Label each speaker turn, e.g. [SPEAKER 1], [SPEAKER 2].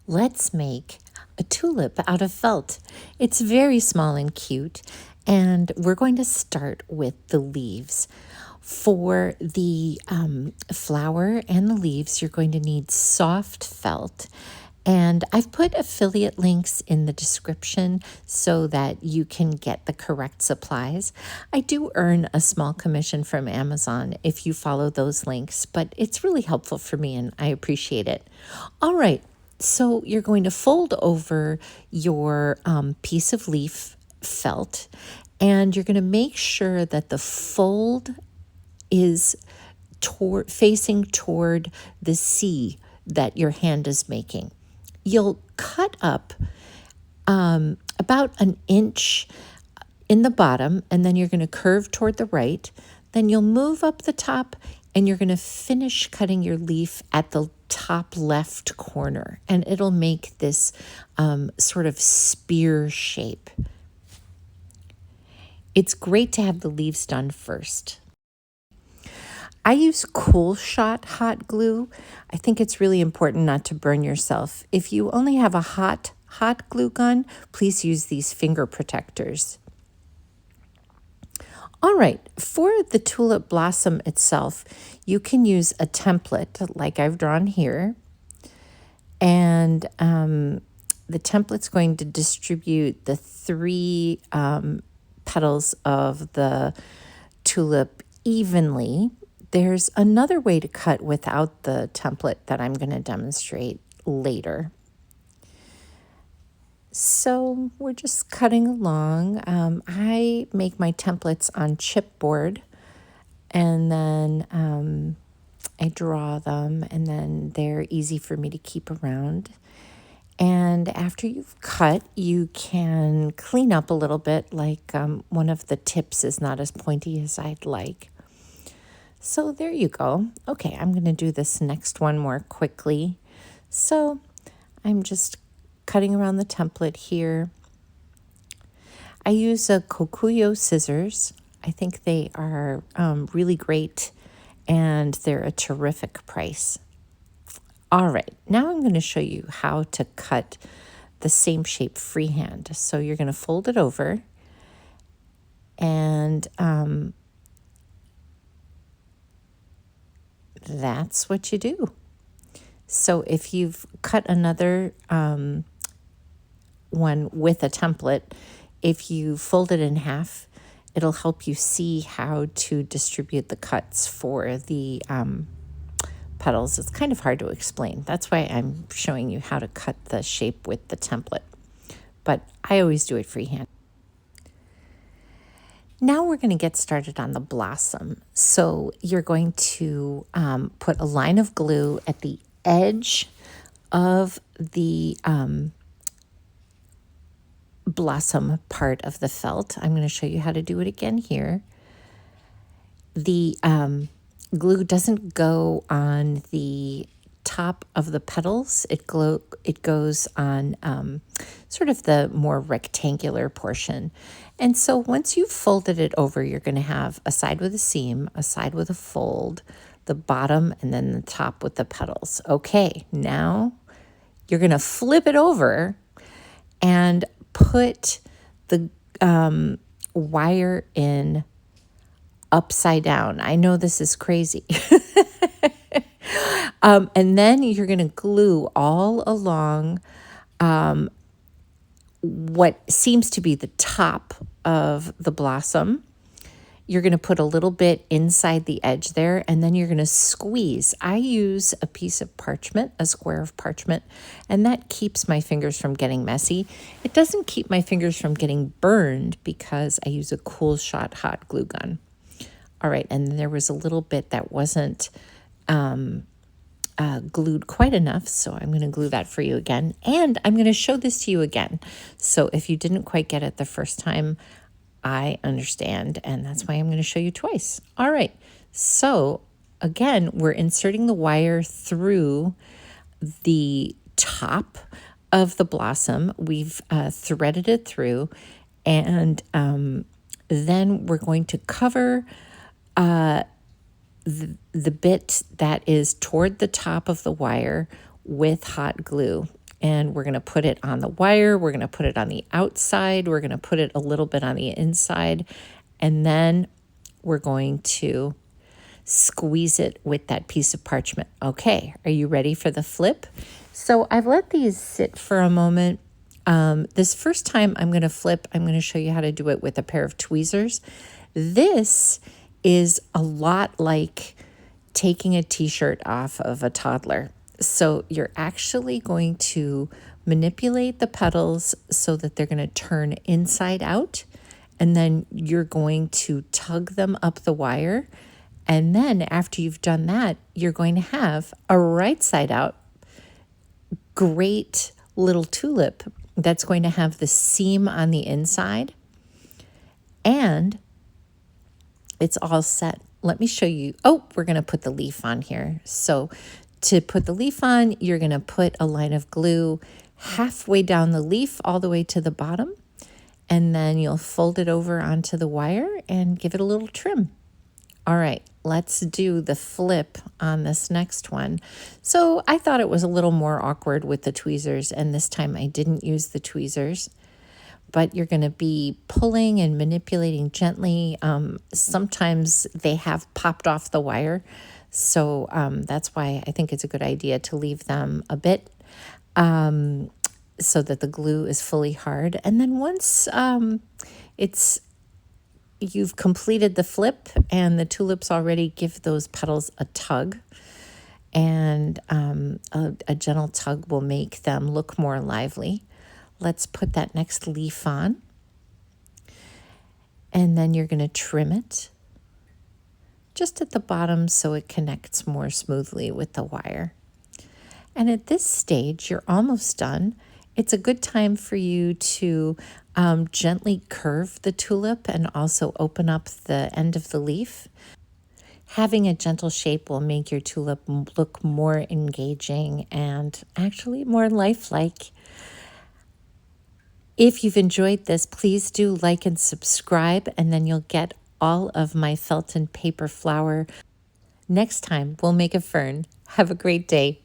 [SPEAKER 1] let's make a tulip out of felt. It's very small and cute, and we're going to start with the leaves. For the flower and the leaves, you're going to need soft felt. And I've put affiliate links in the description so that you can get the correct supplies. I do earn a small commission from Amazon if you follow those links, but it's really helpful for me and I appreciate it. All right, so you're going to fold over your piece of leaf felt, and you're going to make sure that the fold is facing toward the C that your hand is making. You'll cut up about an inch in the bottom, and then you're going to curve toward the right. Then you'll move up the top, and you're going to finish cutting your leaf at the top left corner, and it'll make this sort of spear shape. It's great to have the leaves done first. I use Cool Shot hot glue. I think it's really important not to burn yourself. If you only have a hot glue gun, please use these finger protectors. All right, for the tulip blossom itself, you can use a template like I've drawn here. And the template's going to distribute the three petals of the tulip evenly. There's another way to cut without the template that I'm going to demonstrate later. So we're just cutting along. I make my templates on chipboard, and then I draw them, and then they're easy for me to keep around. And after you've cut, you can clean up a little bit, like one of the tips is not as pointy as I'd like. So there you go. Okay, I'm going to do this next one more quickly. So I'm just cutting around the template here. I use a Kokuyo scissors. I think they are really great, and they're a terrific price. All right, now I'm going to show you how to cut the same shape freehand. So you're going to fold it over, and that's what you do. So if you've cut another one with a template, if you fold it in half, it'll help you see how to distribute the cuts for the petals. It's kind of hard to explain. That's why I'm showing you how to cut the shape with the template. But I always do it freehand. Now we're going to get started on the blossom. So you're going to put a line of glue at the edge of the blossom part of the felt. I'm going to show you how to do it again here. The glue doesn't go on the top of the petals. It goes on sort of the more rectangular portion. And so once you've folded it over, you're going to have a side with a seam, a side with a fold, the bottom, and then the top with the petals. Okay, now you're going to flip it over and put the wire in upside down. I know this is crazy. And then you're going to glue all along what seems to be the top of the blossom. You're going to put a little bit inside the edge there, and then you're going to squeeze. I use a piece of parchment, a square of parchment, and that keeps my fingers from getting messy. It doesn't keep my fingers from getting burned because I use a Cool Shot hot glue gun. All right, and there was a little bit that wasn't glued quite enough, so I'm going to glue that for you again. And I'm going to show this to you again. So if you didn't quite get it the first time, I understand, and that's why I'm going to show you twice. All right, so again, we're inserting the wire through the top of the blossom. We've threaded it through, and then we're going to cover the bit that is toward the top of the wire with hot glue. and we're going to put it on the wire. We're going to put it on the outside. We're going to put it a little bit on the inside, and then we're going to squeeze it with that piece of parchment. Okay, are you ready for the flip? So I've let these sit for a moment. This first time I'm going to flip, I'm going to show you how to do it with a pair of tweezers. This is a lot like taking a t-shirt off of a toddler. So you're actually going to manipulate the petals so that they're going to turn inside out, and then you're going to tug them up the wire. And then after you've done that, you're going to have a right side out great little tulip that's going to have the seam on the inside, and it's all set. Let me show you. Oh, we're going to put the leaf on here. So to put the leaf on, you're going to put a line of glue halfway down the leaf all the way to the bottom, and then you'll fold it over onto the wire and give it a little trim. All right, let's do the flip on this next one. So I thought it was a little more awkward with the tweezers, and this time I didn't use the tweezers. But you're going to be pulling and manipulating gently. Sometimes they have popped off the wire, so that's why I think it's a good idea to leave them a bit so that the glue is fully hard. And then once you've completed the flip and the tulips already give those petals a tug, and a gentle tug will make them look more lively. Let's put that next leaf on, and then you're going to trim it just at the bottom so it connects more smoothly with the wire. And at this stage, you're almost done. It's a good time for you to gently curve the tulip and also open up the end of the leaf. Having a gentle shape will make your tulip look more engaging and actually more lifelike. If you've enjoyed this, please do like and subscribe, and then you'll get all of my felt and paper flower. Next time, we'll make a fern. Have a great day.